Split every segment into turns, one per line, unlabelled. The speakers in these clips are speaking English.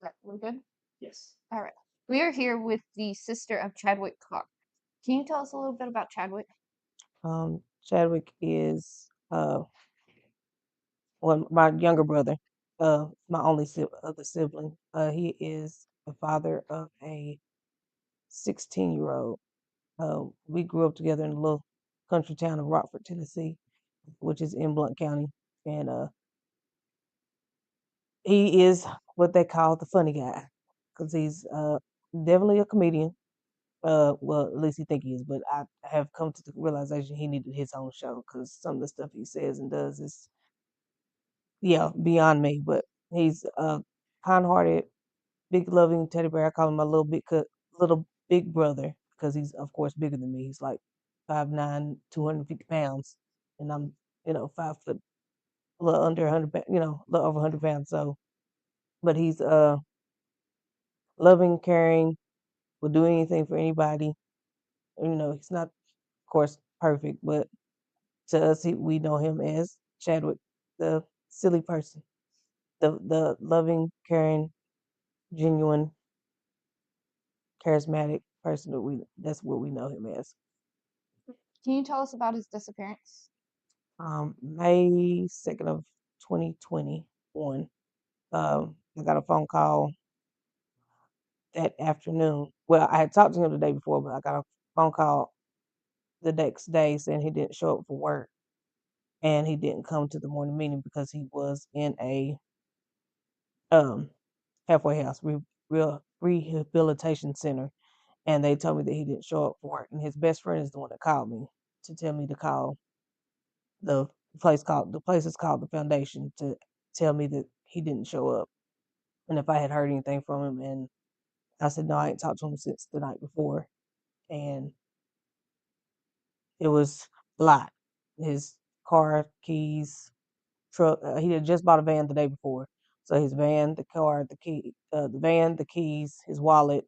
Right, we're good?
Yes.
All right. We are here with the sister of Chadwick Carr. Can you tell us a little bit about Chadwick?
Chadwick is well, my younger brother, my only other sibling. He is the father of a 16-year-old. We grew up together in a little country town of Rockford, Tennessee, which is in Blount County, and he is what they call the funny guy because he's definitely a comedian. Well, at least he think he is, but I have come to the realization he needed his own show because some of the stuff he says and does is, yeah, beyond me. But he's a kind-hearted, big, loving teddy bear. I call him my little big brother because he's, of course, bigger than me. He's like 5'9", 250 pounds, and I'm, 5 foot, a little under 100, a little over 100 pounds. So, but he's loving, caring, will do anything for anybody. He's not, of course, perfect, but to us, we know him as Chadwick, the silly person, the loving, caring, genuine, charismatic person that's what we know him as.
Can you tell us about his disappearance?
May 2nd of 2021. I got a phone call that afternoon. Well, I had talked to him the day before, but I got a phone call the next day saying he didn't show up for work and he didn't come to the morning meeting because he was in a um halfway house rehabilitation center, and they told me that he didn't show up for work. And his best friend is the one that called me to tell me to call the the place is called the Foundation to tell me that he didn't show up and if I had heard anything from him. And I said no, I ain't talked to him since the night before, and it was a lot. His car, keys, truck. He had just bought a van the day before, so his van, the car, the van, the keys, his wallet,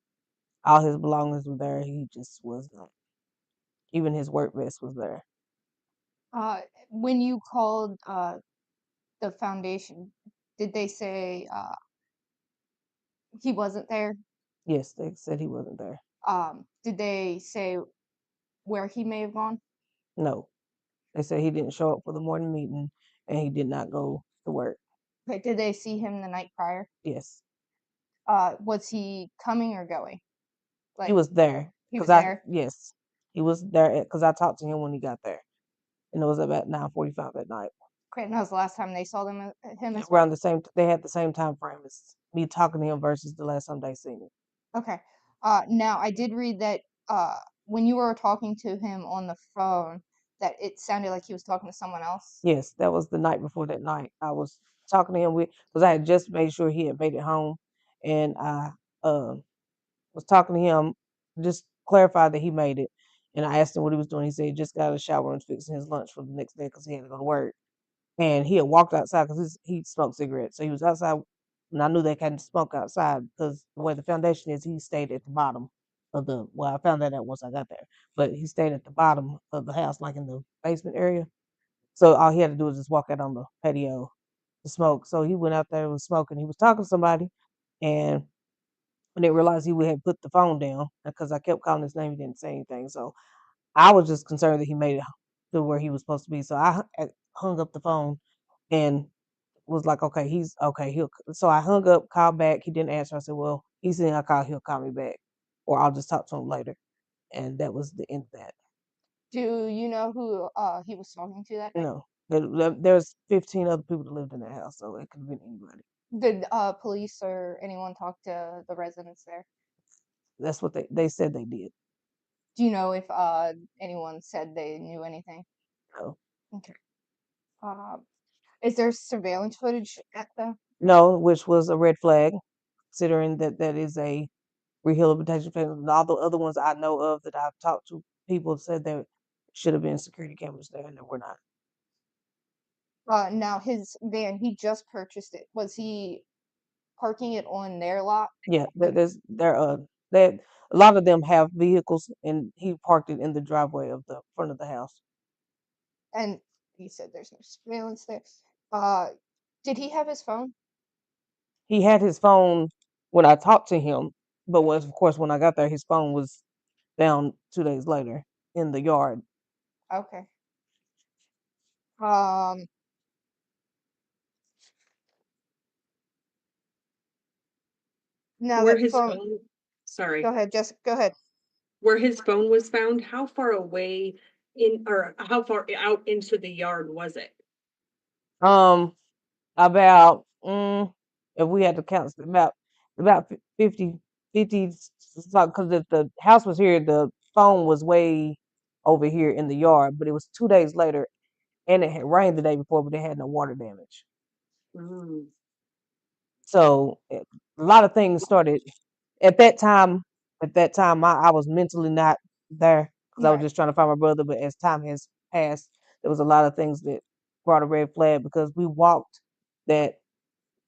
all his belongings were there. He just was not. Even his work vest was there.
Uh, when you called the foundation, did they say he wasn't there?
Yes, they said he wasn't there.
Did they say where he may have gone?
No, they said he didn't show up for the morning meeting and he did not go to work.
Okay, did they see him the night prior?
Yes,
Was he coming or going?
he
Like
was there
he
because
was there?
yes, he was there because I talked to him when he got there, and it was about 9:45 at night.
Okay, and that was the last time they saw him as well?
Around they had the same time frame as me talking to him versus the last time they seen him.
Okay. Now I did read that when you were talking to him on the phone, that it sounded like he was talking to someone else.
Yes, that was the night before that night. I was talking to him because I had just made sure he had made it home, and I was talking to him, just clarified that he made it. And I asked him what he was doing. He said he just got out of the shower and was fixing his lunch for the next day because he had to go to work. And he had walked outside because he smoked cigarettes. So he was outside, and I knew they couldn't smoke outside because the way the foundation is, he stayed at the bottom of well, I found that out once I got there, but he stayed at the bottom of the house, like in the basement area. So all he had to do was just walk out on the patio to smoke. So he went out there and was smoking. He was talking to somebody, and when they realized he had put the phone down because I kept calling his name, he didn't say anything. So I was just concerned that he made it to where he was supposed to be. So I hung up the phone and was like, okay, he's okay. So I hung up, called back. He didn't answer. I said, well, he's in. He'll call me back, or I'll just talk to him later. And that was the end of that.
Do you know who he was talking to that night?
No, there's 15 other people that lived in that house, so it could have been anybody.
Did police or anyone talk to the residents there?
That's what they said they did.
Do you know if anyone said they knew anything?
No,
Okay. Uh, is there surveillance footage at the?
no, which was a red flag, considering that that is a rehabilitation facility. And all the other ones I know of that I've talked to, people said there should have been security cameras there, and there were not.
Now his van, he just purchased it. Was he parking it on their lot?
Yeah,
Like,
that a lot of them have vehicles, and he parked it in the driveway of the front of the house.
and you said there's no surveillance there. Uh, did he have his phone?
He had his phone when I talked to him. But was of course when I got there, his phone was found 2 days later in the yard.
Okay. Um, now
Where
that
his
phone,
phone,
go
sorry,
ahead, Jessica, go ahead.
where his phone was found, how far away in or how far out into the yard was it?
Um, about if we had to count about 50 because if the house was here, the phone was way over here in the yard. But it was 2 days later, and it had rained the day before, but they had no water damage.
Mm.
So a lot of things started at that time. At that time, I was mentally not there because I was
Right.
just trying to find my brother. But as time has passed, there was a lot of things that brought a red flag because we walked that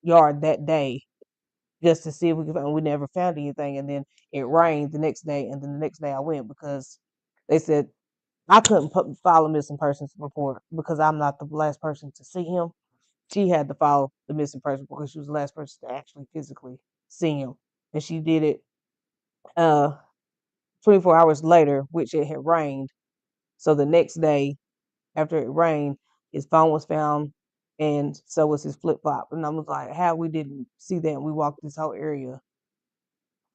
yard that day just to see if we could find. We never found anything, and then it rained the next day, and then the next day I went because they said I couldn't file a missing persons report because I'm not the last person to see him. She had to file the missing person because she was the last person to actually physically see him, and she did it uh 24 hours later, which it had rained. So the next day after it rained, his phone was found, and so was his flip flop. And I was like, how we didn't see that? And we walked this whole area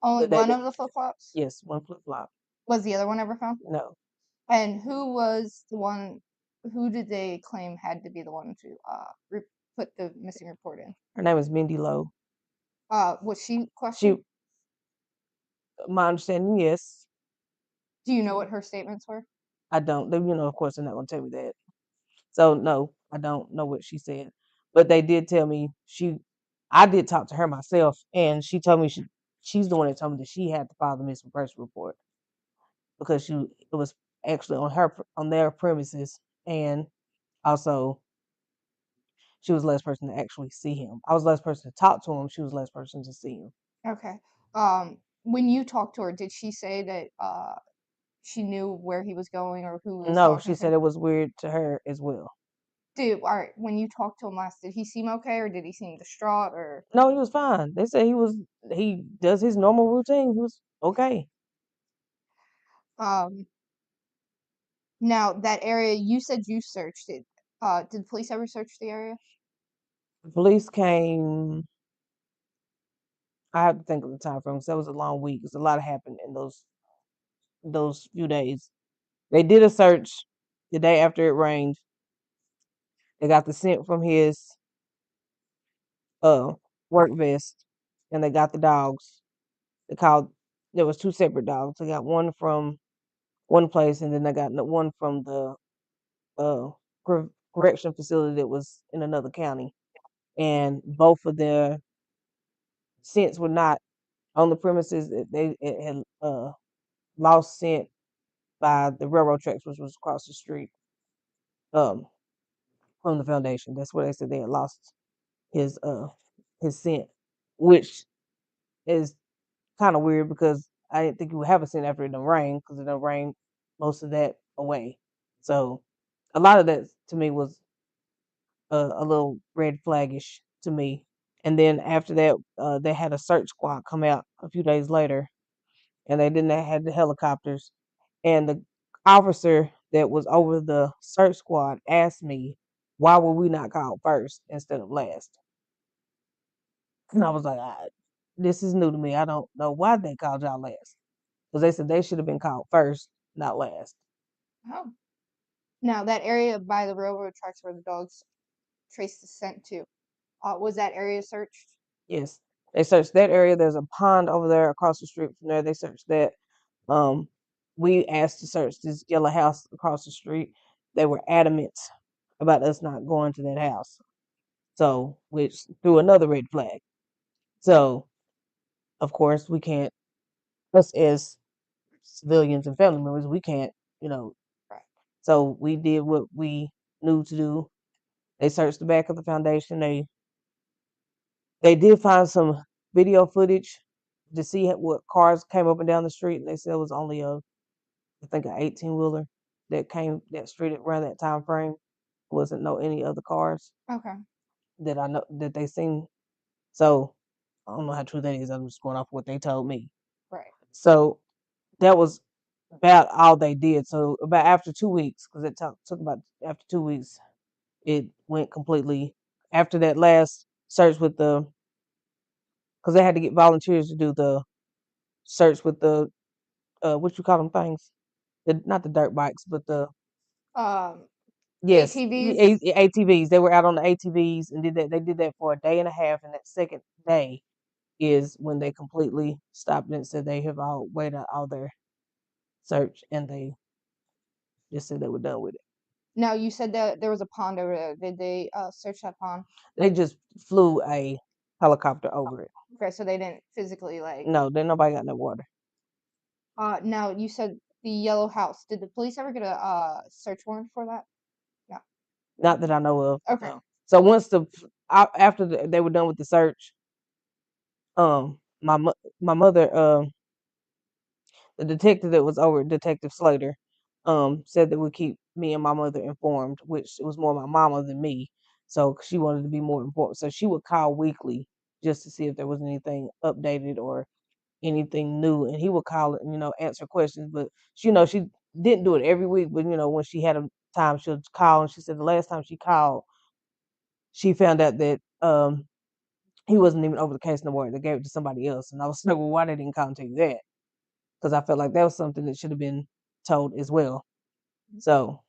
Only
the day
one
that,
of the flip-flops?
yes, one flip flop.
Was the other one ever found?
No,
And who was the one, who did they claim had to be the one to put the missing report in?
her name is Mindy Lowe.
Was she
She,
questioned?
my understanding, yes.
Do you know what her statements were?
I don't. Of course, they're not going to tell me that. So no, I don't know what she said, but they did tell me she. I did talk to her myself, and she told me she's the one that told me that she had to file the missing person report because it was actually on their premises, and also she was the last person to actually see him. I was the last person to talk to him. She was the last person to see him.
Okay. When you talked to her, did she say that she knew where he was going or who was
No,
talking
she
to her?
said it was weird to her as well.
All right, when you talked to him last, did he seem okay or did he seem distraught or
No, he was fine. They said he does his normal routine. He was okay.
um now that area you said you searched it. Did the police ever search the area?
The police came. I have to think of the time frame. 'Cause that was a long week. 'Cause a lot happened in those few days. They did a search the day after it rained. They got the scent from his uh work vest, and they got the dogs. They called. There was two separate dogs. They got one from one place, and then they got one from the uh correction facility that was in another county. And both of their scents were not on the premises. It had lost scent by the railroad tracks, which was across the street um, from the foundation. That's where they said they had lost his uh his scent, which is kind of weird because I didn't think you would have a scent after it done rain because it done rain most of that away. So a lot of that to me was a little red flaggish to me. And then after that, they had a search squad come out a few days later, and they didn't have the helicopters. And the officer that was over the search squad asked me, why were we not called first instead of last? And I was like, this is new to me. I don't know why they called y'all last. Because they said they should have been called first, not last.
Oh. Now that area by the railroad tracks where the dogs traced the scent to, was that area searched?
Yes. They searched that area. There's a pond over there across the street from there. They searched that. Um, we asked to search this yellow house across the street. They were adamant about us not going to that house. So, which threw another red flag. So, of course, we can't, us as civilians and family members, we can't, you know.
Right.
So we did what we knew to do. They searched the back of the foundation. They did find some video footage to see what cars came up and down the street. And they said it was only I think, an 18-wheeler that came that street around that time frame. Wasn't no any other cars
Okay.
that I know that they seen. So I don't know how true that is. I'm just going off what they told me.
Right.
So that was about all they did. So about after 2 weeks, because it took about after 2 weeks, it went completely. After that last search with the, because they had to get volunteers to do the search with the what you call them things, not the dirt bikes, but the
Um,
yes,
ATVs.
ATVs. They were out on the ATVs and did that. They did that for a day and a half, and that second day is when they completely stopped and said they have all weighed out all their search, and they just said they were done with it.
Now you said that there was a pond over there. Did they search that pond?
They just flew a helicopter over it.
Okay, so they didn't physically like.
No, then nobody got no water.
Now you said the yellow house. Did the police ever get a search warrant for that? No.
Not that I know of.
Okay.
No. So once after they were done with the search, my mother, the detective that was over, Detective Slater, said that would keep me and my mother informed, which it was more my mama than me. So she wanted to be more informed. So she would call weekly just to see if there was anything updated or anything new, and he would call it, answer questions. But she didn't do it every week. But when she had a time, she'll call, and she said the last time she called, she found out that he wasn't even over the case no more. They gave it to somebody else, and I was like, well, why they didn't call and tell you that? Because I felt like that was something that should have been told as well. So,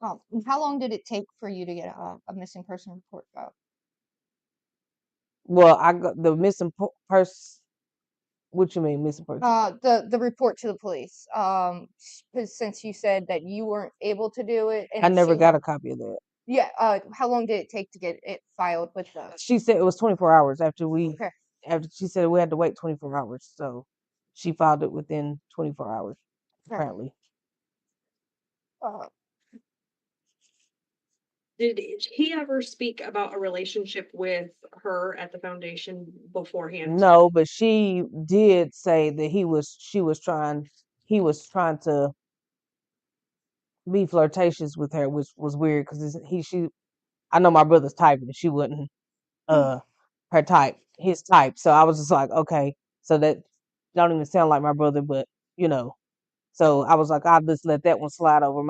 How long did it take for you to get a missing person report out?
well, I got the missing person. What you mean missing person?
The report to the police. 'Cause since you said that you weren't able to do it,
I
and
never got a copy of that.
yeah. How long did it take to get it filed with the?
She said it was 24 hours
Okay.
after she said we had to wait 24 hours. So she filed it within 24 hours,
Okay.
apparently.
Uh,
Did he ever speak about a relationship with her at the foundation beforehand?
No, but she did say that he was trying to be flirtatious with her, which was weird because I know my brother's type and she wouldn't her type, his type. So I was just like, okay, so that don't even sound like my brother, but you know. So I was like, I'll just let that one slide over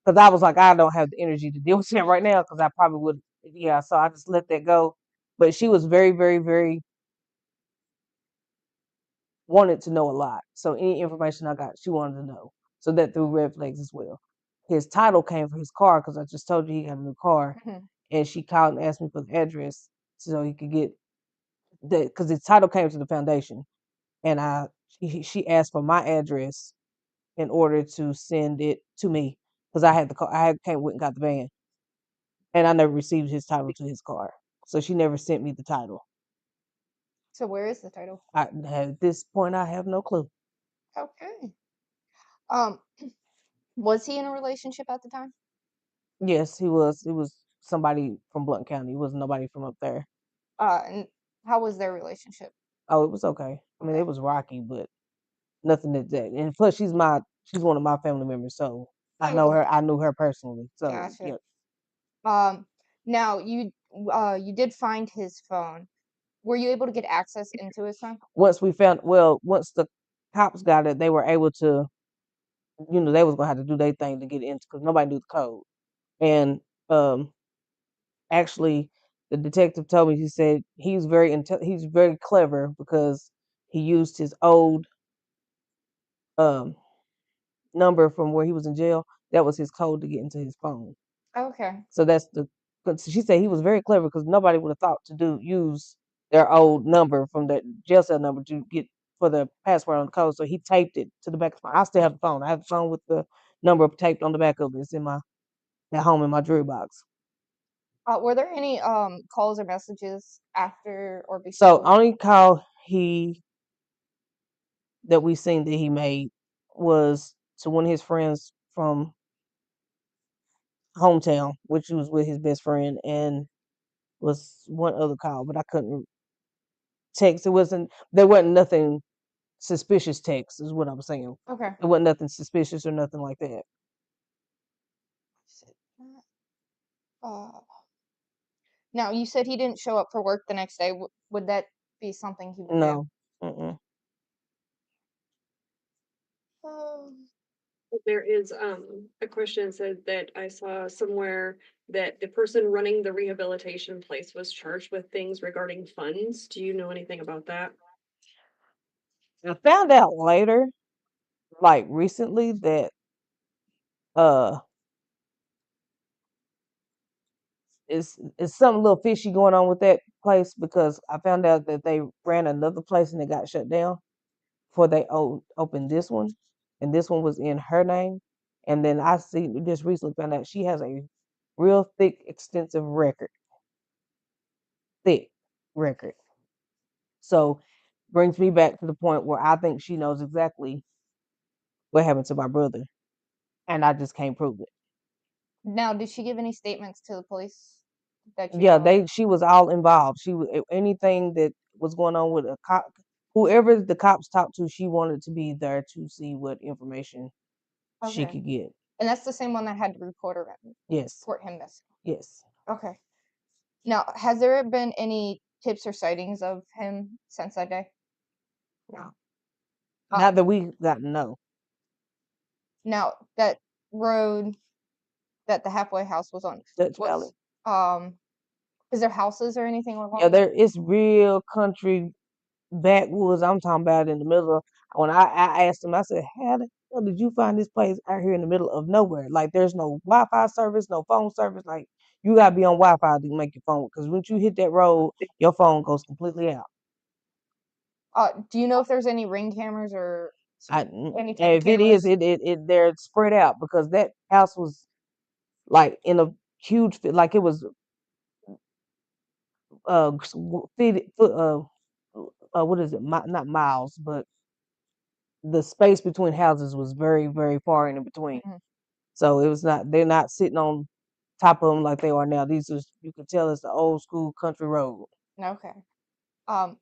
because I was like, I don't have the energy to deal with him right now because I probably would, yeah. So I just let that go. But she was very, very, very wanted to know a lot. So any information I got, she wanted to know. So that threw red flags as well. His title came for his car because I just told you he got a new car,
mhm.
and she called and asked me for the address so he could get that because his title came to the foundation, and she asked for my address in order to send it to me because I had the car. I had came went and got the van, and I never received his title to his car, so she never sent me the title.
So where is the title?
At this point, I have no clue.
Okay. Um, was he in a relationship at the time?
Yes, he was. It was somebody from Blount County. It wasn't nobody from up there.
And how was their relationship?
Oh, it was okay. I mean,
Okay.
it was rocky, but nothing that. And plus, she's one of my family members, so I know
Oh,
her. I knew her personally. So
gotcha.
yeah.
Now you did find his phone. Were you able to get access into his phone?
Once the cops got it, they were able to. They was gonna have to do their thing to get in because nobody knew the code. And um, actually, the detective told me he said he's very clever because he used his old um number from where he was in jail. That was his code to get into his phone.
Okay.
So but she said he was very clever because nobody would have thought to use their old number from that jail cell number to get for the password on the code. So he taped it to the back of my. I still have the phone. I have the phone with the number taped on the back of it. It's at home in my jewelry box.
Were there any calls or messages after or
So
before?
only call that we seen that he made was to one of his friends from hometown, which was with his best friend, and was one other call, but I couldn't text. There wasn't nothing suspicious text is what I'm saying.
Okay.
There wasn't nothing suspicious or nothing like that.
Uh, Now, you said he didn't show up for work the next day. Would that be something he would do?
No. Mm-mm.
Um,
There is a question said that I saw somewhere that the person running the rehabilitation place was charged with things regarding funds. Do you know anything about that?
I found out later, like recently, that uh it's something a little fishy going on with that place because I found out that they ran another place and it got shut down before they opened this one, and this one was in her name. And then I see just recently found out she has a real thick, extensive record, thick record. So brings me back to the point where I think she knows exactly what happened to my brother, and I just can't prove it.
now, did she give any statements to the police that you
Yeah,
know of?
she was all involved. She was anything that was going on with a cop, whoever the cops talked to, she wanted to be there to see what information she
Okay.
could get.
And that's the same one that had to
Yes,
report him missing.
yes.
Okay. Now, has there been any tips or sightings of him since that day?
No.
Uh,
Not that we got to know.
Now, that road that the halfway house was on,
Dutch Valley.
was is there houses or anything along
Yeah,
there?
it's real country backwoods. I'm talking about in the middle of when I asked him, I said, how the hell did you find this place out here in the middle of nowhere? Like there's no Wi-Fi service, no phone service. Like you gotta be on Wi-Fi to make your phone because once you hit that road, your phone goes completely out.
Do you know if there's any ring cameras or any type of
And if it is,
cameras?
they're spread out because that house was like in a huge, like it was feet, what is it? Not miles, but the space between houses was very, very far in between.
Mhm.
So it was not. They're not sitting on top of them like they are now. These are you can tell it's the old school country road.
Okay.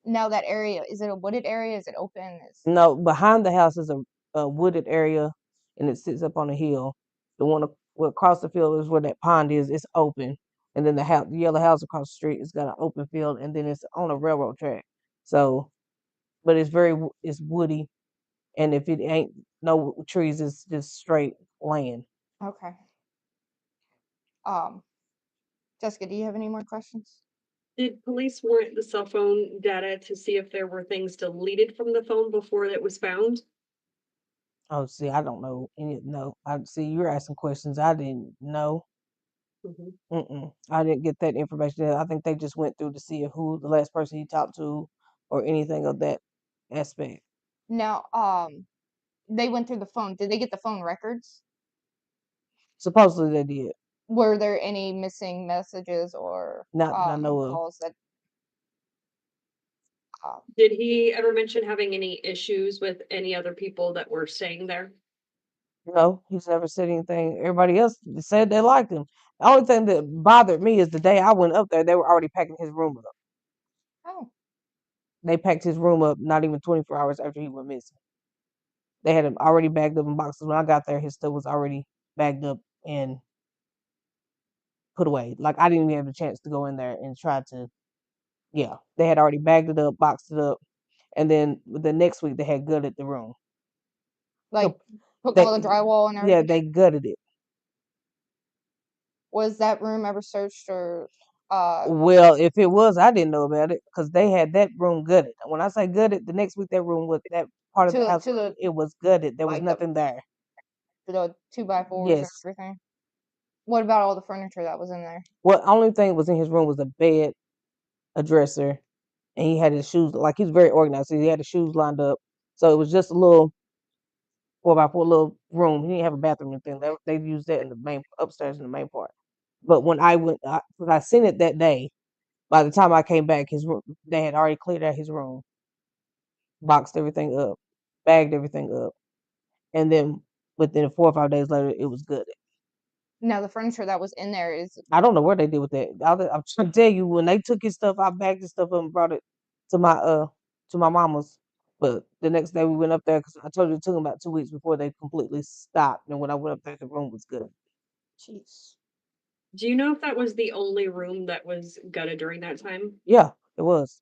Now that area, is it a wooded area? Is it open?
No, behind the house is a wooded area, and it sits up on a hill. The one across the field is where that pond is. It's open, and then the yellow house across the street, it's got an open field, and then it's on a railroad track. So, but it's woody, and if it ain't no trees, it's just straight land.
Okay. Um, Jessica, do you have any more questions?
Did police warrant the cell phone data to see if there were things deleted from the phone before it was found?
Oh, see, I don't know any. No, I see you're asking questions I didn't know.
Mhm.
I didn't get that information. I think they just went through to see if who the last person he talked to, or anything of that aspect.
Now, they went through the phone. Did they get the phone records?
Supposedly they did.
Were there any missing messages or
Not that I know of.
calls that uh,
Did he ever mention having any issues with any other people that were staying there?
No, he's never said anything. Everybody else said they liked him. The only thing that bothered me is the day I went up there, they were already packing his room up.
oh,
They packed his room up not even 24 hours after he went missing. They had him already bagged up in boxes. When I got there, his stuff was already bagged up and put away. Like I didn't even have a chance to go in there and try to. Yeah, they had already bagged it up, boxed it up, and then the next week they had gutted the room.
like took all the
They
drywall and
yeah,
everything
they
out?
gutted it.
Was that room ever searched or
Well, if it was, I didn't know about it because they had that room gutted. When I say gutted, the next week that room was that part of the house
to the
it was gutted. There was
like the
nothing there.
to the 2x4s and
Yes.
everything? What about all the furniture that was in there?
What only thing was in his room was a bed, a dresser, and he had his shoes. Like he's very organized, so he had his shoes lined up. So it was just a little 4x4 little room. He didn't have a bathroom or anything. They used that in the main upstairs in the main part. But when I seen it that day, by the time I came back, his room they had already cleared out his room, boxed everything up, bagged everything up, and then within 4 or 5 days later, it was good.
Now the furniture that was in there is
I don't know what they did with that. I'm trying to tell you, when they took his stuff, I bagged his stuff up and brought it to my mama's. But the next day we went up there because I told you it took them about 2 weeks before they completely stopped. And when I went up there, the room was good.
jeez.
Do you know if that was the only room that was gutted during that time?
Yeah, it was.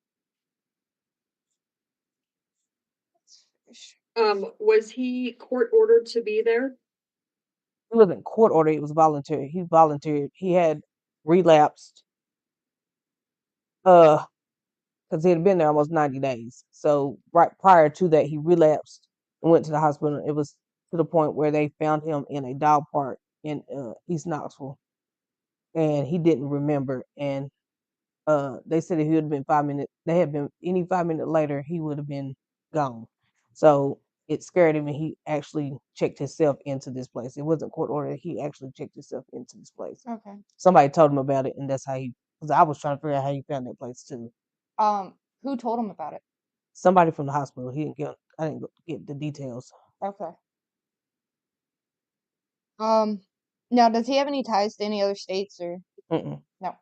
Was he court ordered to be there?
It wasn't court order. It was voluntary. He volunteered. He had relapsed. Because he had been there almost 90 days. So right prior to that, he relapsed and went to the hospital. It was to the point where they found him in a dog park in East Knoxville, and he didn't remember. And they said if he would have been 5 minutes, they had been any 5 minutes later, he would have been gone. So it scared him, and he actually checked himself into this place. It wasn't court ordered. He actually checked himself into this place.
Okay.
Somebody told him about it, and that's how he. Because I was trying to figure out how he found that place too.
Who told him about it?
Somebody from the hospital. He didn't get. I didn't get the details.
Okay. Now, does he have any ties to any other states or
Mm-mm.
no?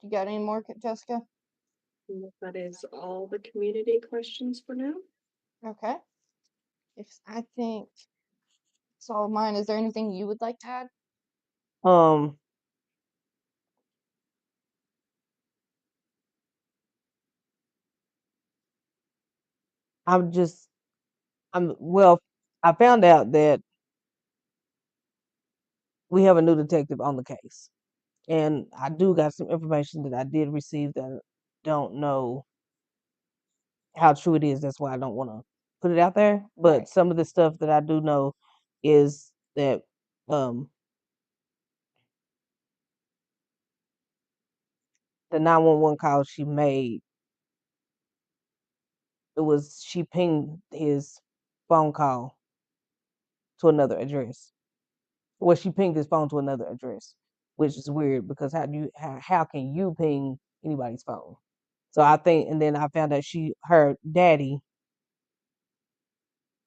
You got any more, Jessica?
That is all the community questions for now.
Okay. If I think it's all mine, is there anything you would like to add?
Um. I'm just. Well. I found out that we have a new detective on the case, and I do got some information that I did receive that I don't know how true it is. That's why I don't want to put it out there. But
Right.
some of the stuff that I do know is that the 911 call she made, she pinged his phone call to another address. Well, she pinged his phone to another address, which is weird because how can you ping anybody's phone? So I think, and then I found out her daddy,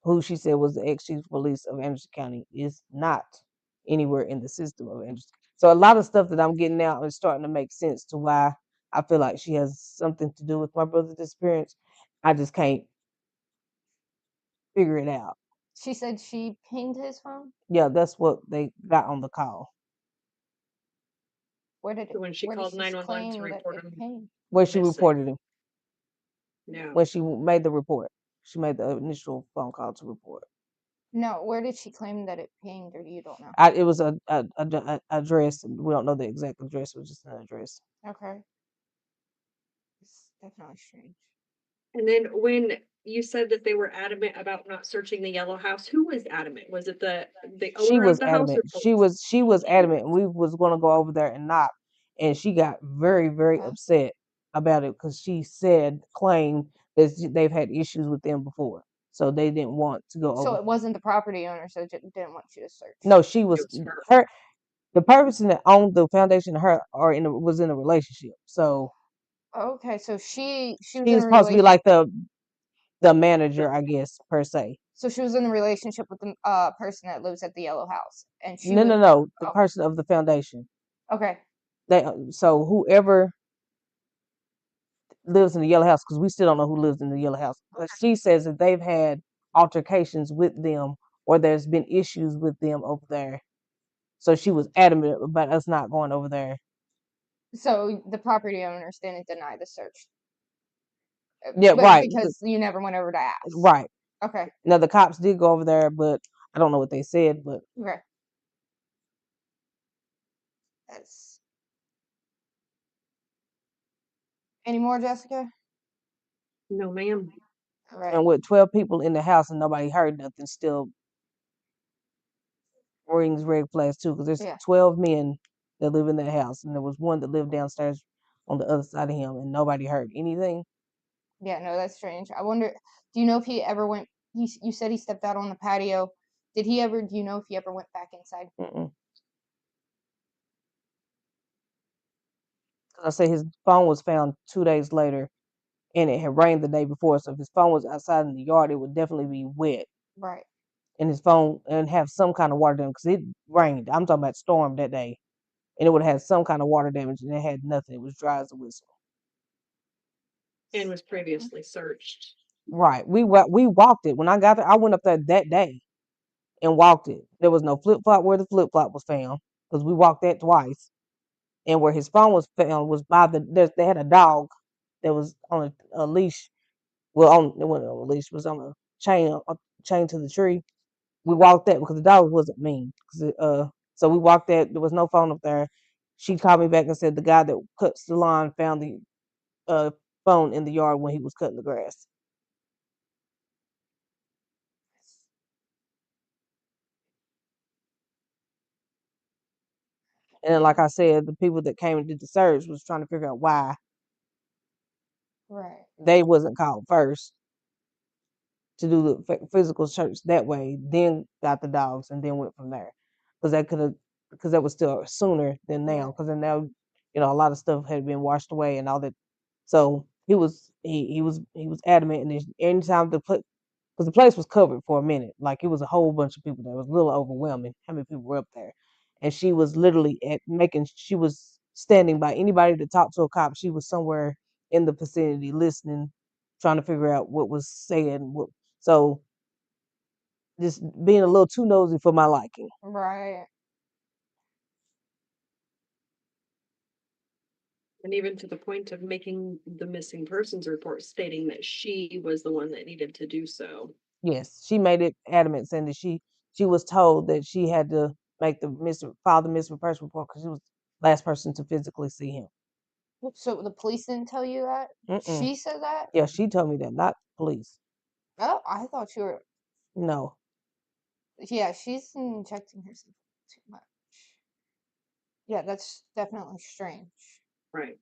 who she said was the ex-chief of police of Anderson County, is not anywhere in the system of Anderson. So a lot of stuff that I'm getting now is starting to make sense to why I feel like she has something to do with my brother's disappearance. I just can't figure it out.
She said she pinged his phone.
Yeah, that's what they got on the call.
Where did
So when she
where did
called
she
911 to
claim that
report
it
him
pinged?
Where she
missing.
reported him.
No.
When she made the report. She made the initial phone call to report.
No, where did she claim that it pinged, or you don't know?
It was a address. We don't know the exact address. It was just an address.
Okay. It's definitely strange.
And then when you said that they were adamant about not searching the yellow house, who was adamant? Was it the
She
owner of
was
the house
adamant.
or both?
She was adamant, and we was gonna go over there and knock, and she got very very
Okay.
upset about it because she claimed that they've had issues with them before, so they didn't want to go
So
over.
it wasn't the property owner, so didn't want you to search.
No, she
It
was
was her.
her. The person that owned the foundation and her was in a relationship, so
Okay, so she was
she
in
was
a
supposed to be
relation.
like the manager, I guess, per se.
So she was in a relationship with the person that lives at the yellow house, and she
No,
was.
no, no. The
Oh,
person of the foundation.
okay.
So whoever lives in the yellow house, because we still don't know who lives in the yellow house. But she says that they've had altercations with them, or there's been issues with them over there. So she was adamant about us not going over there.
So the property owners didn't deny the search,
Yeah,
but
right,
because you never went over to ask.
right.
Okay.
Now the cops did go over there, but I don't know what they said. But
Okay. That's. Any more, Jessica?
No, ma'am.
All right.
and with 12 people in the house and nobody heard nothing, still rings red flags too, because there's
Yeah.
12 men that live in that house, and there was one that lived downstairs on the other side of him, and nobody heard anything.
Yeah. No, that's strange. I wonder. Do you know if he ever went? You said he stepped out on the patio. Did he ever? Do you know if he ever went back inside?
Mm-mm. I say his phone was found 2 days later, and it had rained the day before. So if his phone was outside in the yard, it would definitely be wet,
Right.
and his phone and have some kind of water damage because it rained. I'm talking about storm that day, and it would have had some kind of water damage, and it had nothing. It was dry as a whistle.
And was previously searched.
Right. We walked it. When I got there, I went up there that day and walked it. There was no flip flop where the flip flop was found because we walked that twice. And where his phone was found was by they had a dog that was on a leash. Well, it wasn't on a leash. It was on a chain to the tree. We walked that because the dog wasn't mean. So we walked that. There was no phone up there. She called me back and said the guy that cuts the lawn found the uh, phone in the yard when he was cutting the grass. And then, like I said, the people that came and did the search was trying to figure out why
Right.
they wasn't called first to do the physical search that way. Then got the dogs and then went from there because because that was still sooner than now.
Right.
Because then now, a lot of stuff had been washed away and all that. So he was adamant, and then anytime because the place was covered for a minute. Like it was a whole bunch of people there. It was a little overwhelming how many people were up there. And she was literally she was standing by anybody to talk to a cop. She was somewhere in the vicinity listening, trying to figure out what was said. So just being a little too nosy for my liking.
Right.
And even to the point of making the missing persons report stating that she was the one that needed to do so.
Yes, she made it adamant saying that she was told that she had to file the missing person report because she was the last person to physically see him.
So the police didn't tell you that?
Mm-mm.
She said that?
Yeah, she told me that, not police.
Oh, I thought you were.
No.
Yeah, she's injecting herself too much. Yeah, that's definitely strange.
Right.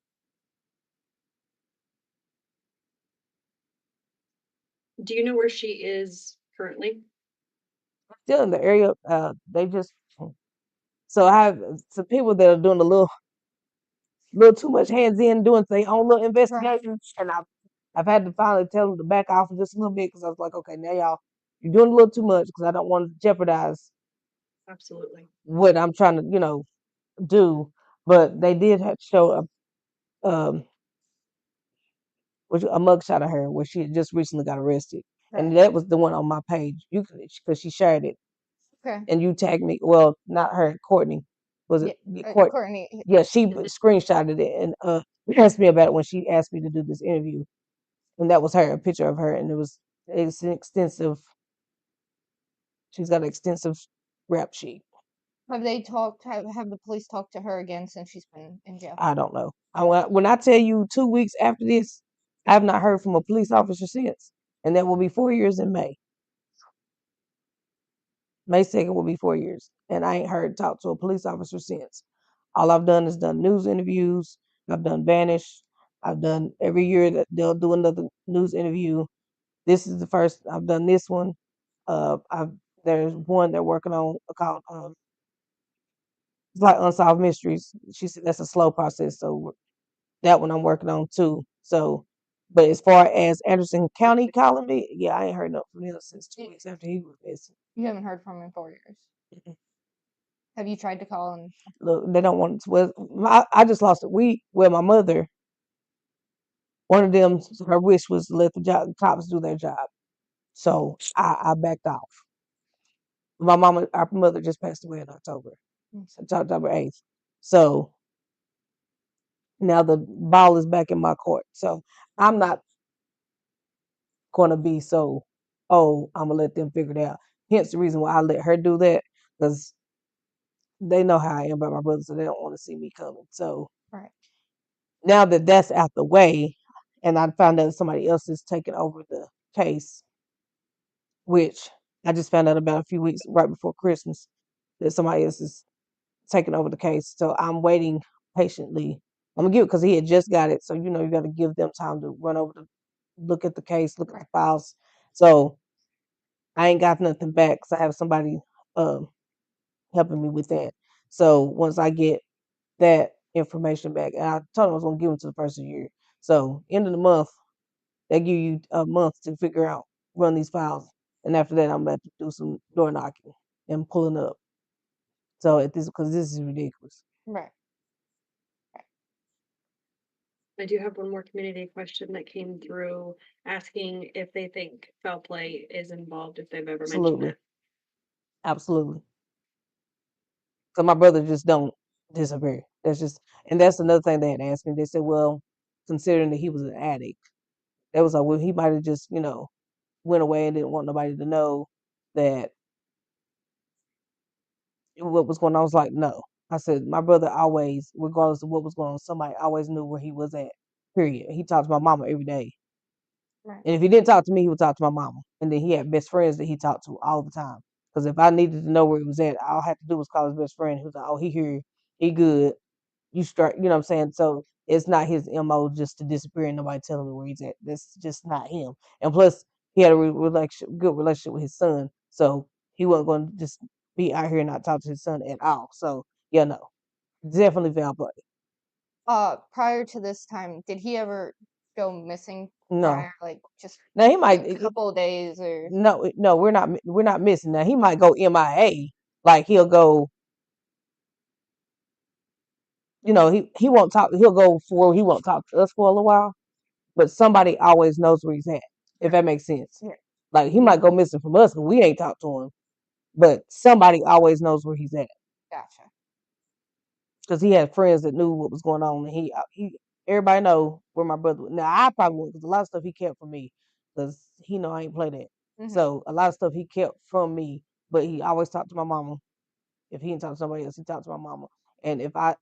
Do you know where she is currently?
Still in the area. They just so I have some people that are doing a little too much hands in doing their own little
Right.
investigations, and I've had to finally tell them to back off just a little bit because I was like, okay, now y'all you're doing a little too much because I don't want to jeopardize
Absolutely.
what I'm trying to do. But they did have show a mugshot of her where she had just recently got arrested,
Right.
and that was the one on my page. You because she shared it.
Okay.
And you tagged me. Well, not her, Courtney. Was it Courtney?
Courtney.
Yeah, she screenshotted it and asked me about it when she asked me to do this interview, and that was her, a picture of her, and it's an extensive. She's got an extensive rap sheet.
Have they talked? Have the police talked to her again since she's been in jail?
I don't know. When I tell you 2 weeks after this, I have not heard from a police officer since, and that will be 4 years in May. May 2nd will be 4 years, and I ain't heard talk to a police officer since. All I've done is done news interviews. I've done Vanish. I've done every year that they'll do another news interview. This is the first I've done this one. I've There's one they're working on called it's like Unsolved Mysteries. She said that's a slow process, so that one I'm working on too. So, but as far as Anderson County calling me, yeah, I ain't heard nothing from him since 2 weeks after he was missing.
You haven't heard from him in 4 years.
Mm-mm.
Have you tried to call and?
Look, they don't want to. Well, I just lost a week where my mother, one of them, her wish was to let the cops do their job. So I backed off. Our mother just passed away in October, October 8th. So now the ball is back in my court. So I'm not going to be so, oh, I'm going to let them figure it out. Hence the reason why I let her do that because they know how I am about my brother, so they don't want to see me coming. So
Right.
now that that's out the way, and I found out somebody else is taking over the case, which I just found out about a few weeks right before Christmas that somebody else is taking over the case. So I'm waiting patiently. I'm gonna give it because he had just got it. So you got to give them time to run over to look at the case, look at the files. So I ain't got nothing back because I have somebody um, helping me with that. So once I get that information back, and I told him I was gonna give them to the first of the year. So end of the month, they give you a month to figure out run these files, and after that, I'm about to do some door knocking and pulling up. So because this is ridiculous.
Right.
I do have one more community question that came through asking if they think foul play is involved, if they've ever mentioned
Absolutely,
it.
absolutely. So my brother just don't disappear. That's just, and that's another thing they had asked me. They said, well, considering that he was an addict, they was like, well, he might have just, went away and didn't want nobody to know that what was going on. I was like, no. I said, my brother always, regardless of what was going on, somebody always knew where he was at. Period. He talked to my mama every day.
Right.
And if he didn't talk to me, he would talk to my mama. And then he had best friends that he talked to all the time. Because if I needed to know where he was at, all I had to do was call his best friend. He was like, oh, he here, he good. You start, you know what I'm saying? So it's not his MO just to disappear and nobody telling me where he's at. That's just not him. And plus, he had a good relationship with his son. So he wasn't going to just be out here and not talk to his son at all. So, yeah, no, definitely foul play.
Prior to this time, did he ever go missing
No.
prior, like just
Now, he
a
might,
couple of days or?
no, we're not missing that. He might go MIA. Like he'll go, he won't talk. He'll go for he won't talk to us for a little while, but somebody always knows where he's at. If that makes sense.
Yeah.
Like he might go missing from us, but we ain't talked to him. But somebody always knows where he's at
Gotcha.
because he had friends that knew what was going on, and everybody know where my brother. Now I probably would because a lot of stuff he kept from me because he know I ain't play that.
Hmm.
So a lot of stuff he kept from me, but he always talked to my mama. If he didn't talk to somebody else, he talked to my mama. And if I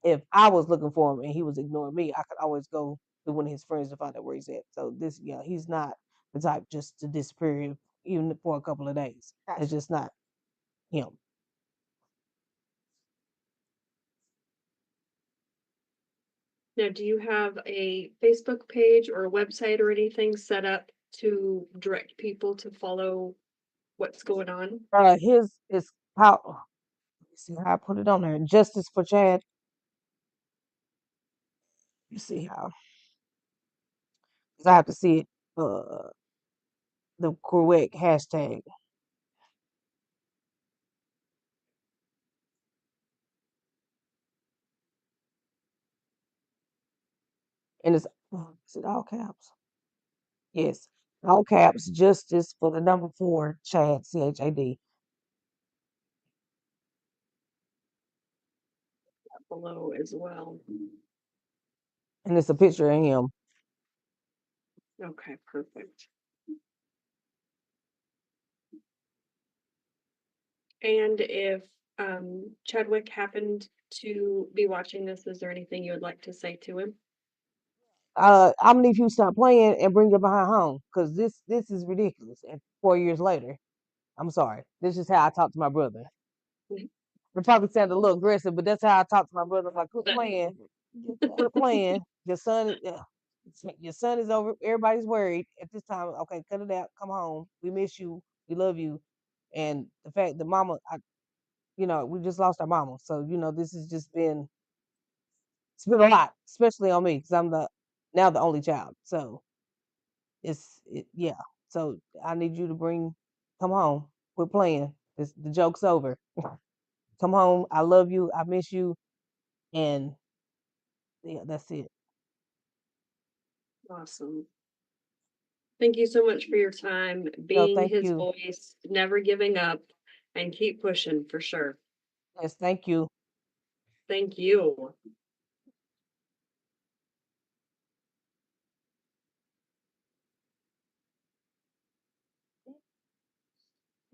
was looking for him and he was ignoring me, I could always go to one of his friends to find out where he's at. So he's not the type just to disappear even for a couple of days.
Gotcha.
It's just not him.
Now, do you have a Facebook page or a website or anything set up to direct people to follow what's going on?
His is how. Let me see how I put it on there. Justice for Chad. You see how? 'Cause I have to see it. The correct hashtag. And is it all caps? Yes, all caps. Justice for the number 4, Chad, CHAD.
Below as well.
And it's a picture of him.
Okay, perfect. And if Chadwick happened to be watching this, is there anything you would like to say to him?
I'm gonna need you to stop playing and bring it behind home because this is ridiculous. And 4 years later, I'm sorry. This is how I talk to my brother. It probably sounded a little aggressive, but that's how I talk to my brother. Like, quit playing, quit playing. Your son is over. Everybody's worried at this time. Okay, cut it out. Come home. We miss you. We love you. And the fact that mama, we just lost our mama. So this has just been it's been a lot, especially on me because I'm now the only child. So yeah. So I need you to come home. Quit playing. The joke's over. Come home. I love you. I miss you. And yeah, that's it.
Awesome. Thank you so much for your time,
No,
being
thank
his
you.
voice, never giving up, and keep pushing for sure.
Yes, thank you.
Thank you.